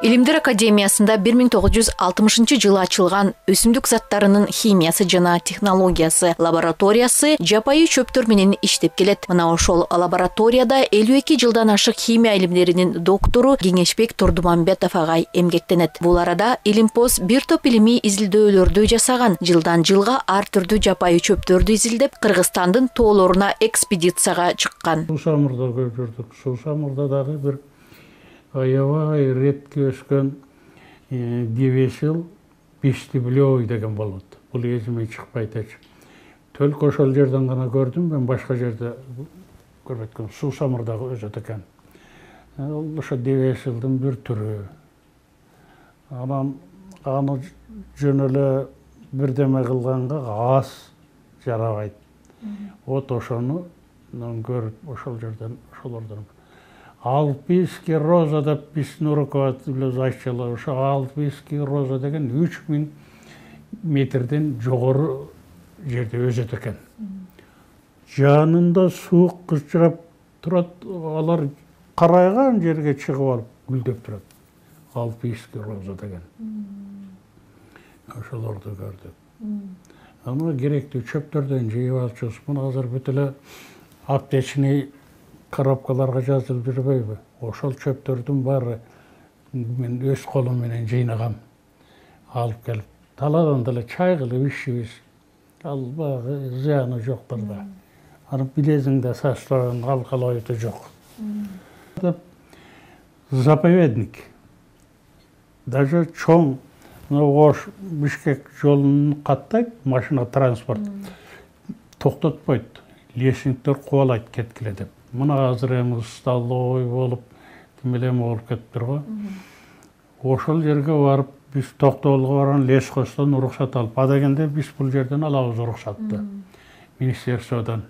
Илимдер академиясында 1960 жылы ачылган өсүмдүк заттарынын химиясы жана технологиясы лабораториясы жапайы чөптөр менен иштеп келет. Мына ошол лабораторияда 52 жылдан ашык химия илимдеринин доктору Кеңешбек Турдумамбетов агай эмгектенет. Бул арада Илимпоз бир топ илимий изилдөөлөрдү жасаган. Жылдан жылга ар түрдүү жапайы чөптөрдү изилдеп, Кыргызстандын тоолоруна экспедицияга чыккан. Сусамырда көрдүк. Сусамырда дагы бир аябай ретке өскөн девесил бештиблёй деген болот. Бул эсиме чыкпайт эч. Төлкө ошол жерден гана көрдүм, мен башка жерде көрбөткөм. Сусамырда өсөт экен. Ошо девесилдин бир түрү. Анан аны жөн эле бирдеме кылганга аз жарабайт. Вот ошону көрүп ошол жерден ошолордон Альпийский роза деп биздин руководителибиз айтчылар. Ошо Альпийский роза деген 3000 метрден жогору жерде өсөт экен. Жанында суук кычырап турат, алар карайган жерге чыгып алып гүлдөп турат. Альпийский роза деген. Ошолорду көрдүк. Аны керектүү чөптөрдөн жыйып алчубуз. Муну азыр бүт эле аптечный коробкаларга жазылып жүрбөйбү? Ошол чөптөрдүн баары мен өз колум менен жыйнагам. Алып келип, талаадан деле чай кылып ичебиз. Ал баягы зыяны жоктур да. Аны билезиң да составын алкалоюту жок. Заповедник. Даже чоң Ош Бишкек жолун каттайт, машина транспорт токтотпойт. Лесниктер кубалайт кеткиле деп. Мына азыр эми столовый болуп, тимелем болуп кетиптир го. Ошол жерге барып, биз токтоолго барган лесхоздон уруксат алып, адегенде биз бул жерден алабыз уруксатты. Министерстводон.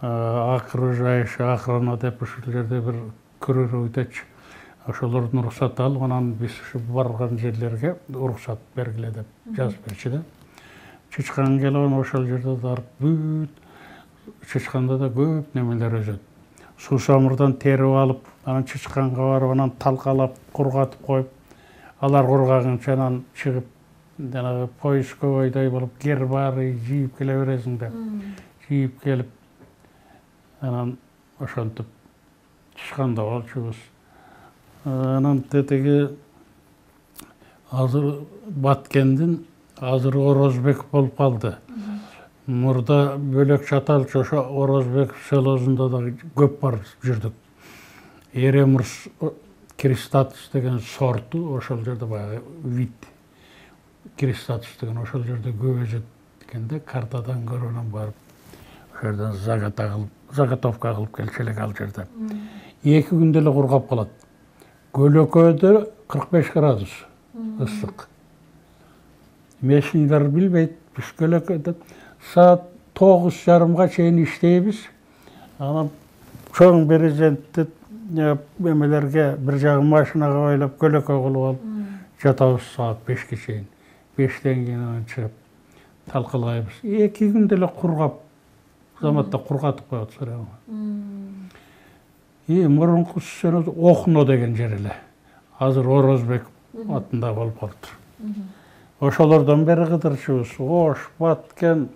Окружающий охрана деп ушул жерде бир көрөр өтөчү. Ошолордун уруксат алып, анан биз ушу барган жерлерге уруксат бергиле деп жазып берчү да. Чычкан келген ошол жерде барып бүт чычканда да көп немелер өсөт. Сусамырдан терип алып, анан чычканга барып, анан талкалап, кургатып коюп, алар кургаганча анан чыгып, жанагы поисковойдой болуп, гербарий жийип келе бересиң да. Жийип келип, анан ошентип чычканда болчубуз. Анан тетеги азыр Баткендин азыр Орозбек болуп калды. Мурда бөлөк чаталчы ошо Орозбек селосунда да көп барып жүрдүк. Эремурс кристатус деген сорту ошол жерде баягы вид кристатус деген ошол жерде көп өсөт дегенде картадан көрүп анан барып ошол жерден заготовка кылып келчү элек ал жерде. 2 күндө эле кургап калат. Көлөкөдө 45 градус ысык. Мешиндер билбейт, биз көлөкөдө саат 9:30-га чейин иштейбиз. Анан чоң брезентти эмелерге бир жагы машинага байлап көлөкө кылып алып жатабыз саат 5-ке чейин. 5-тен кийин анан чыгып талкалайбыз. 2 күндө эле кургап, заматта кургатып коет сырагы. Мурунку сene Окно деген жер эле. Азыр Орозбек атында болуп калыптыр. Ошолордон бери кыдырчубуз. Ош, Баткен,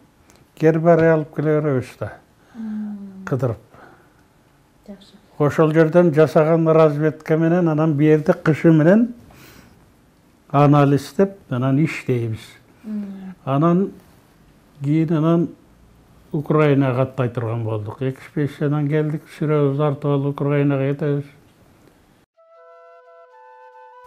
Гербарий алып келе беребиз да. Кыдырып. Ошол жерден жасаган разведка менен анан берди кышы менен анализдеп, анан иштейбиз. Анан кийин Украинага каттай турган болдук. Экспедициядан келдик, сүрөбүз тартып алып Украинага кетебиз.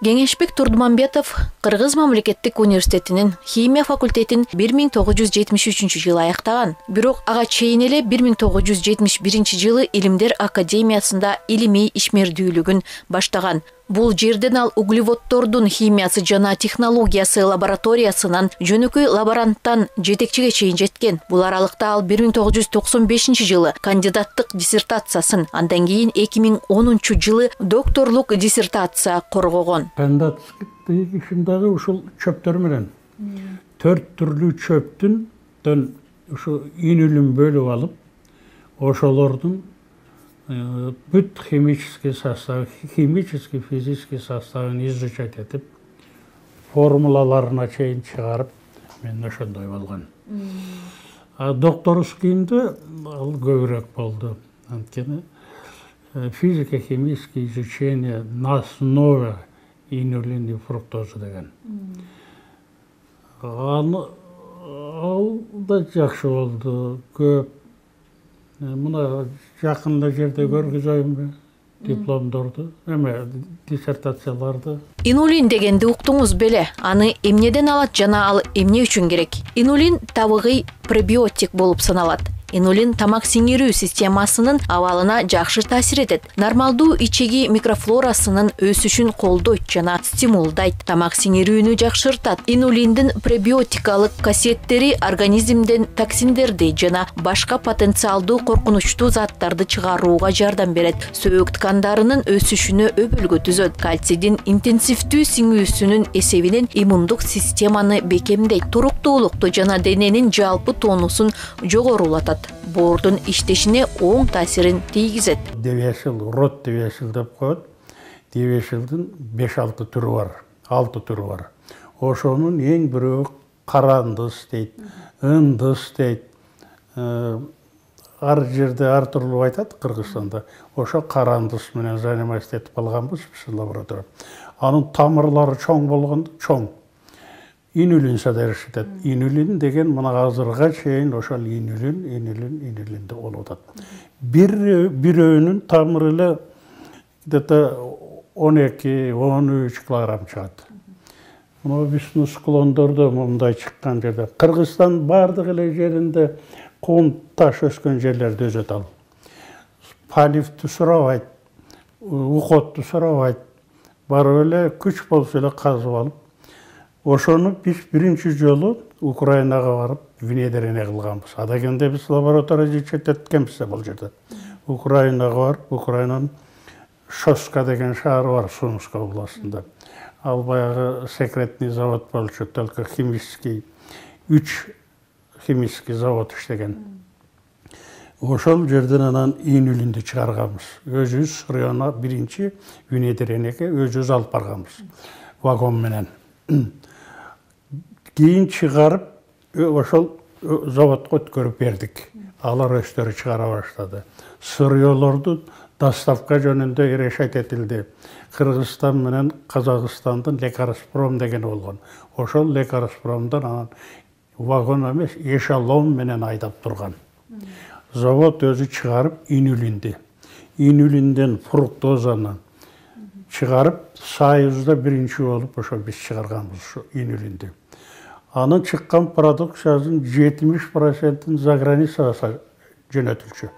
Кеңешбек Турдумамбетов Кыргыз мамлекеттик университетинин химия факультетин 1973 жылы аяктаган. Бирок ага чейин эле 1971 жылы Илимдер академиясында илимий ишмердүүлүгүн баштаган. Бул жерден ал углеводдордун химиясы жана технологиясы лабораториясынан жөнөкөй лаборанттан жетекчиге чейин жеткен. Бул аралыкта ал 1995 жылы кандидаттык диссертациясын, андан кийин 2010 жылы докторлук диссертация коргогон. Кандидаттык ишимдагы ушул чөптөр менен 4 түрлүү чөптүн ушу инүлүн бөлүп алып, ошолордун бүт химический состав, химический, физический составын изучать етіп, формулаларына чейін шығарып, мен ошондой болған. Докторскийімді ал көбірек болды. Анткені физико-химическое изучение на основе инулин и фруктозы деген. Ал да жақсы болды, көп. Мына жақында жерде көргізейін бе? Дипломдорды, диссертацияларды. Инулин дегенди уктуңуз беле? Аны эмнеден алат жана ал эмне үчүн керек? Инулин табыгый пребиотик болуп саналат. Инулин тамак сиңирүү системасынын абалына жакшы таасир этет. Нормалдуу ичеги микрофлорасынын өсүшүн колдойт жана стимулдайт. Тамак сиңирүүнү жакшыртат. Инулиндин пребиотикалык касиеттери организмден токсиндерди жана башка потенциалдуу коркунучтуу заттарды чыгарууга жардам берет. Сөөк ткандарынын өсүшүнө өбөлгө түзөт. Кальцийдин интенсивдүү сиңүүсүнүн эсебинен иммундук системаны бекемдейт. Туруктуулукту жана дененин жалпы тонусун жогорулатат. Боордун иштешине оң таасирин тийгизет. Девешил, рот девешил деп коет. Девешилдин 5-6 түрү бар, 6 түрү бар. Ошонун эң бирөө карандыс дейт, ындыс дейт. Ар жерде ар түрлүү айтат Кыргызстанда. Ошо карандыс менен заниматься этип алганбыз биз лаборатория. Анын тамырлары чоң болгондо, чоң. Инулин содержит. Инулин деген мына азырга чейин ошол инулинде болуп атат. Бирөөнүн тамыры эле где-то 12-13 килограмм чыгат. Мына биздин склондордо мындай чыккан жерде Кыргызстан бардык эле жеринде кум таш өскөн жерлерде өсөт ал. Палифти сурабайт, ухотту сурабайт. Барып эле күч болсо эле казып алып, ошону биз биринчи жолу Украинага барып внедрение кылганбыз. Адагенде биз лаборатория жеткенбиз бул жерде. Украинага барып, Украинанын Шоска деген шаары бар Сумская областында. Ал баягы секретный завод болчу, только химический 3 химический завод иштеген. Ошол жерден анан инулинди чыгарганбыз. Өзүбүз района биринчи внедрениеге өзүбүз алып барганбыз. Вагон менен. Кийин чыгарып, ошол заводко өткөрүп бердик. Алар өздөрү чыгара баштады. Сырьёлорду доставка жөнүндө решать этилди. Кыргызстан менен Казакстандын Лекарспром деген болгон. Ошол Лекарспромдон анан вагон эмес, эшелон менен айдап турган. Завод өзү чыгарып инулинди. Инулинден фруктозаны чыгарып, Союзда биринчи болуп ошо биз чыгарганбыз ушу инулинди. Анын чыккан продукциясынын 70%-ын за границага жөнөтүлчү.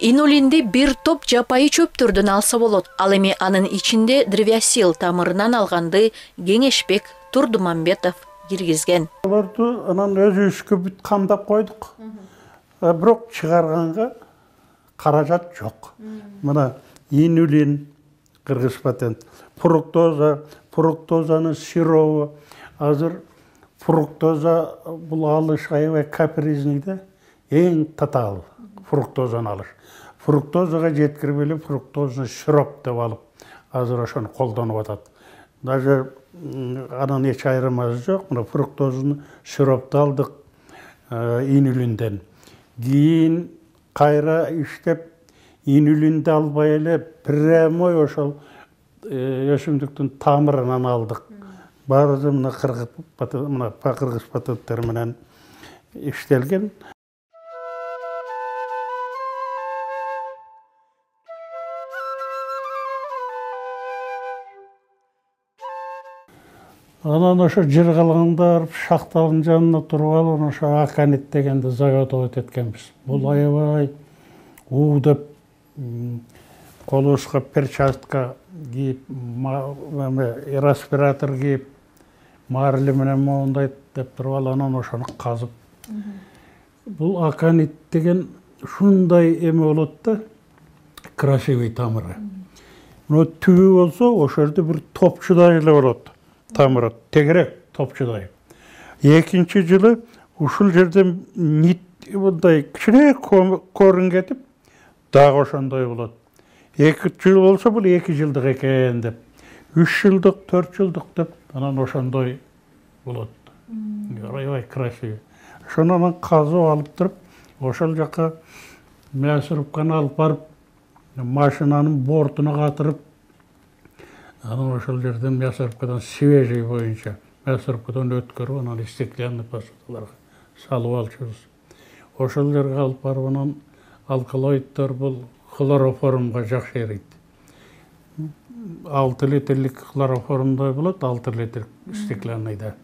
Инулинди бир топ жапайы чөптөрдөн алса болот. Ал эми анын ичинде древиасил тамырынан алганды Кеңешбек Турдумамбетов киргизген. Аларды анан өзүбүзгө бүт камдап койдук. Бирок чыгарганга каражат жок. Мына инулин кыргыз патент, фруктозанын сиробу, азыр фруктоза бул алыш аябай капризныйда, эң татаал фруктозаны алыш. Фруктозага жеткирбей эле фруктозаны сироп деп алып, азыр ошону колдонуп атат. Даже анын эч айырмасы жок. Мына фруктозаны сиропту алдык инулинден. Кийин кайра иштеп инулинди албай эле прямой ошол өсүмдүктүн тамырынан алдык. Баары мына кыргыз патенттери менен иштелген. Анан ошо жыргалгандар шахтанын жанына туруп алып, ошо Аканит дегенди заводго өтөткөнбүз. Бул аябай деп колубузга перчатка кийип, респиратор кийип, марли менен моундайт деп туруп алып, анан ошону казып. Бул Аканит деген ушундай эме болот да, красивый тамыры. Мына түбү болсо, ошол жерде бир топчудай эле болот. Тамыры тегерек топчудай. Экинчи жылы ушул жерден нит мындай кичине көрүн кетип, дагы ошондой болот. 2 жыл болса, бұл 2 жылдық екен деп. 3 жылдық, 4 жылдық деп, анан ошондой болот. Аябай красивый. Ошонан казып алып туруп, ошол жака мясорубканы алып барып, машинанын бортуна катырып, анан ошол жерден мясорубкадан свежий боюнча мясорубкадан өткөрүп, анан стеклянный посудаларга салып алчубуз. Ошол жерге алып барып, анан алкалоиддер бул хлороформга жакшы эрийт. 6 литрлик хлороформдой болот, 6 литр стеклянныйда.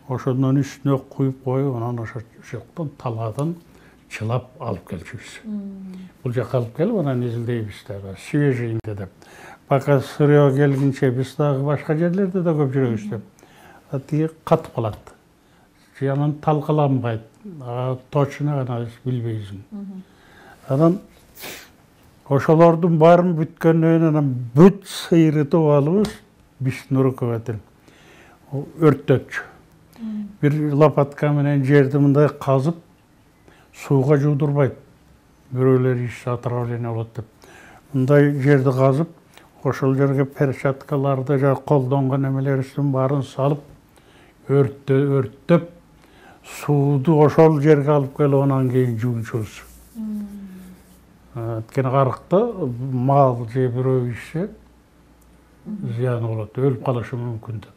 Ошондон үстүнө куюп коюп, анан ошо жактан таладан чылап алып келчүбүз. Бул жака алып келип, анан изилдейбиз да, свежийинде деп. Пока сырьё келгинче биз дагы башка жерлерде да көп жүрөбүз деп. Атыгы катып калат. Анан талкаланбайт. Точно гана билбейсиң. Анан ошолордун баарын бүткөндөн анан бүт сыйрытып алыбыз биздин руководитель. Өрттөтчү. Bir лопатка менен жерди мындай казып, сууга жуудурбайт. Бирөөлөр иш отравление болот деп. Мындай жерди казып, ошол жерге перчаткаларды, колдонгон эмелерибиздин баарын салып, өрттөп, сууду ошол жерге алып келип, анан кийин жуунчубуз. Анткени карыкта мал же бирөө ишсе зыяны болот, өлүп калышы мүмкүн деп.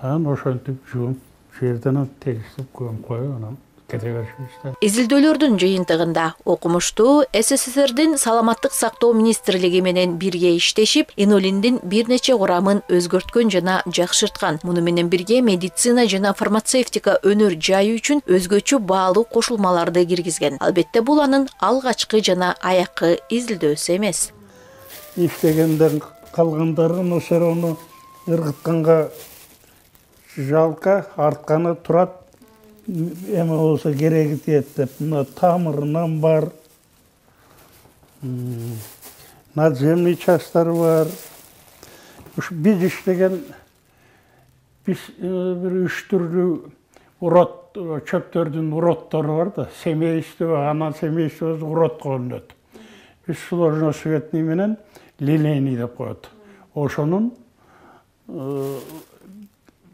Анан ошентип жууп, жерден тегиштеп көмүп коюп, анан кете беришибиз. Изилдөөлөрдүн жыйынтыгында окумуштуу СССРдин Саламаттык сактоо министрлиги менен бирге иштешип, инулиндин бир нече курамын өзгөрткөн жана жакшырткан. Муну менен бирге медицина жана фармацевтика өнөр жайы үчүн өзгөчө баалуу кошулмаларды киргизген. Албетте бул анын алгачкы жана аяккы изилдөөсү эмес. Иштегенден калгандарын ошону ыргытканга жалко, артканы турат. Эме болса кереги тиет деп, мына тамырынан бар, надземный частары бар. Биз иштеген бир 3 түрлүү урод, чөптөрдүн уродтору бар да, семейство, анан семействосу урод колунат. Биз сложносветный менен линейный деп коет. Ошонун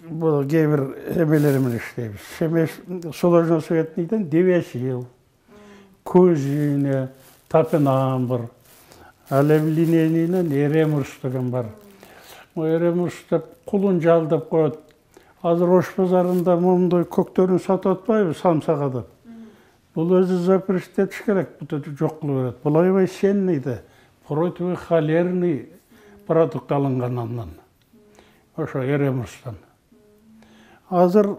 бұл кейбір әмелерімен іштейбіз. Сложносветныйден девесил, көзіне, тапинан бар. Әлем линейнен эремурс деген бар. Эремурс деп құлын жалдап қойды. Азыр Ош базарында мұндай көктерін сатып атпайбы самсаға деп. Бұл өзі запрещетіш керек, бұл жоқ қылып береді. Бұл аябай сеннейді, противый холерный продукт алынғаннан. Ошо эремурстан. Азыр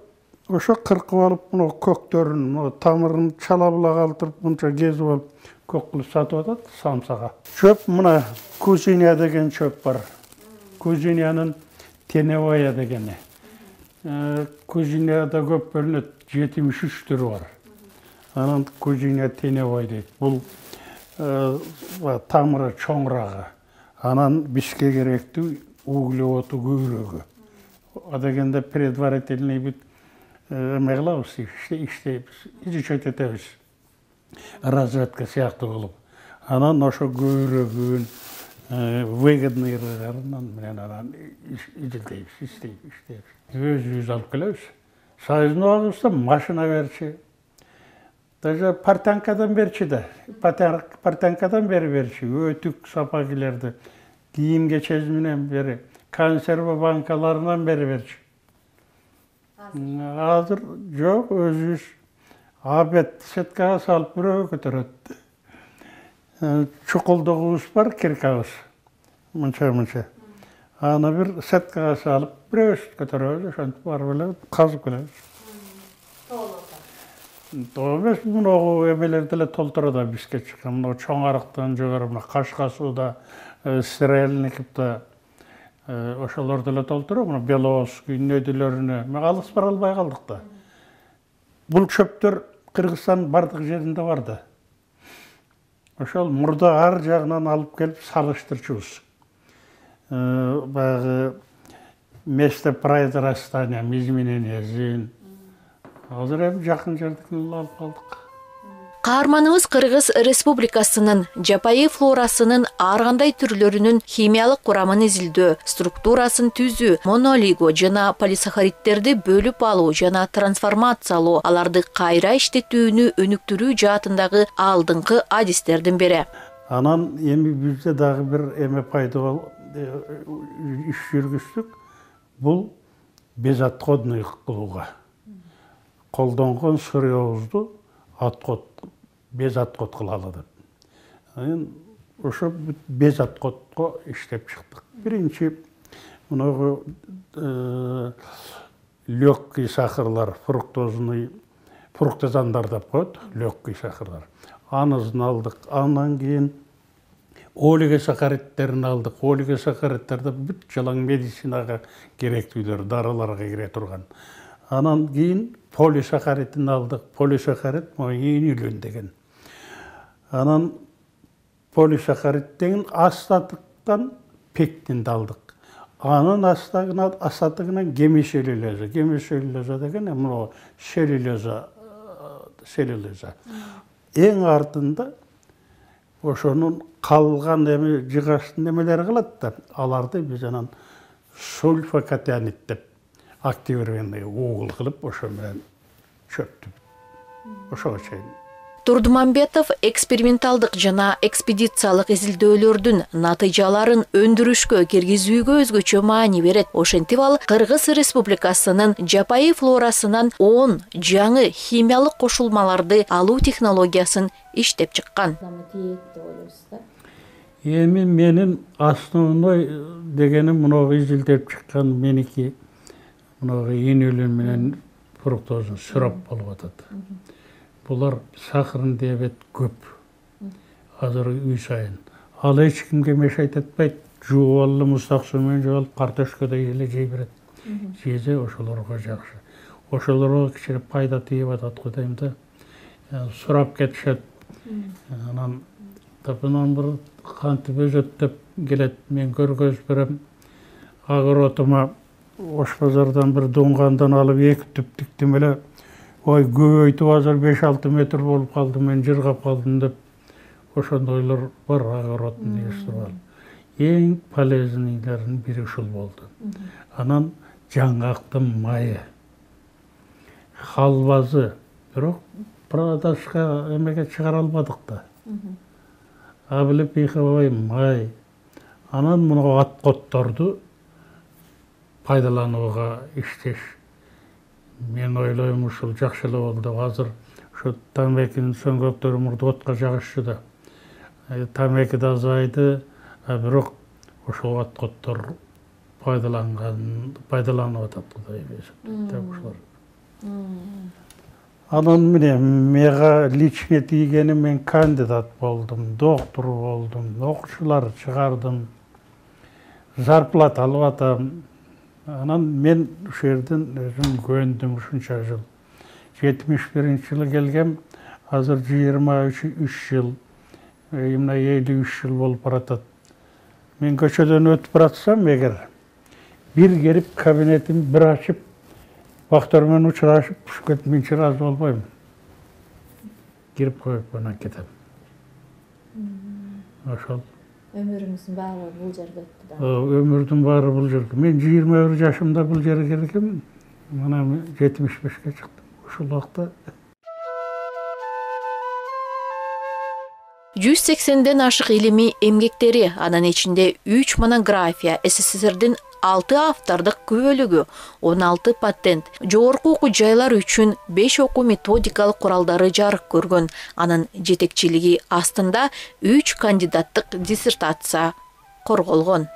ошо кыркып алып, мына көктөрүн, тамырын чалабыла калтырып, мынча кезип алып, көк кылып сатып атат самсага. Чөп мына кузиня деген чөп бар. Кузинянын теневая дегени. Кузинияда көп бөлүнөт, 73 түрү бар. Анан кузиня теневой дейт. Бул тамыры чоңрагы. Анан бизге керектүү углеводу көбүрөгү. Адегенде предварительный бит меглабыз, иштейбиз, изучать этебиз. Разведка сыяктуу болуп. Анан ошо көбүрөгүн выгодныйрыгынан менен анан изилдейбиз, иштейбиз. Өзүбүз алып келебиз. Союздун убагыбызда машина берчи. Даже портянкадан берчи да. Портянкадан берчи. Өтүк сапагилерди кийим кечез менен бери. Konserve bankalarından beri verçi. Hazır yok, özüz. Abet setkağa salıp büröğü götüröttü. Çukuldağımız var, kirkağız. Mınça. Ana bir setkağa salıp büröğü götüröttü. Şöyle var böyle, kazık öyle. Doğumuz bunu emelerdiyle toltura bizge çıkan. O çoğarıktan jogoruna, Kaşkası da, Sirelnikip da, ошолорду эле толтуруп, мына Беловодск нөдүлөрүнө алыс бара албай калдык да. Бул чөптөр Кыргызстандын бардык жеринде бар да. Ошол мурда ар жагынан алып келип салыштырчубуз. Баягы место произрастания изменения зин. Азыр эми жакын жердикин алып калдык. Каарманыбыз Кыргыз Республикасынын жапайы флорасынын ар кандай түрлөрүнүн химиялык курамын изилдөө, структурасын түзүү, монолиго жана полисахаридтерди бөлүп алуу жана трансформациялоо, аларды кайра иштетүүнү өнүктүрүү жаатындагы алдыңкы адистердин бири. Анан эми бизде дагы бир эме пайда болуп иш жүргүздүк. Бул безотходный кылууга. Колдонгон сырьёбузду безотход кылалы деп. Ошо безотходго иштеп чыктык. Биринчи мунагу легкий сахарлар, фруктозандар деп коет, легкий сахарлар. Анызын алдык, андан кийин олигосахаридтерин алдык. Олигосахаридтерди бүт жалаң медицинага керектүүлөр, дарыларга кире турган. Анан кийин полисахаридин алдык. Полисахарид инүлөн деген. Анан полисахаридтен астатыктан пектинди алдык. Анын астатыгынан гемиселюлоза. Гемиселюлоза деген мына селюлоза. Эң артында ошонун калган эми жыгачтын эмелери калат да, аларды биз анан сульфокатианид деп активированный угул кылып ошо менен чөптүп. Ошого чейин. Турдумамбетов эксперименталдык жана экспедициялык изилдөөлөрдүн натыйжаларын өндүрүшкө киргизүүгө өзгөчө маани берет. Ошентип ал Кыргыз Республикасынын жапайы флорасынан 10 жаңы химиялык кошулмаларды алуу технологиясын иштеп чыккан. Эми менин основной дегеним муну изилдеп чыккан меники муну инүлөн менен фруктозун сироп болуп атат. Булар сахарын диабет көп. Азыр үй сайын. Ал эч кимге мешайт этпейт. Жуаллы мустак суу менен жуалып картошкадай эле жей берет. Жезе ошолорго жакшы. Ошолорго кичине пайда тийип атат го дейм да. Сурап кетишет. Анан тапынан бир кантип өзөттөп келет. Мен көргөз берем. Агыротума Ош базардан бир дуңгандан алып 2 түп тиктим эле. Ой, көбөйтүп азыр 5-6 метр болуп калды, мен жыргап калдым деп. Ошондойлор бар агыротун естип. Эң полезныйлердин бири ушул болду. Анан жаңгактын майы, халвазы, бирок продажга эмеге чыгара албадык да. Абылы пиховой май. Анан муну аткотторду пайдаланууга иштеш. Мен ойлойм ушул жакшы эле болду. Азыр ушу тамекинин сөңгөктөрү мурда отко жагышчу да. Тамеки да азайды, бирок ошол аткоттор пайдаланып атат кудай эсептейт. Анан міне мега личне тийгени мен кандидат болдум, доктор болдум, окуучулар чыгардым, зарплата алып атам. Анан мен ушул жерден өзүм көндүм ушунча жыл. 71-жылы келгем, азыр 23 жыл, мына 53 жыл болуп баратат. Мен көчөдөн өтүп баратсам, эгер бир келип кабинетин бир ачып, бактар менен учурашып, ушкет мен разы болбойм. Кирип коюп анан кетем. Ошол. Өмүрүңүздүн баары бул жерде өттү да. Өмүрдүн баары бул жерде. Мен 21 жашымда бул жерге келгем, мына 75-ке чыктым. Ушул убакта 180ден ашык илимий эмгектери, анын ичинде 3 монография, СССРдин 6 автордук күбөлүгү, 16 патент, жогорку окуу жайлар үчүн 5 окуу методикалык куралдары жарык көргөн. Анын жетекчилиги астында 3 кандидаттык диссертация корголгон.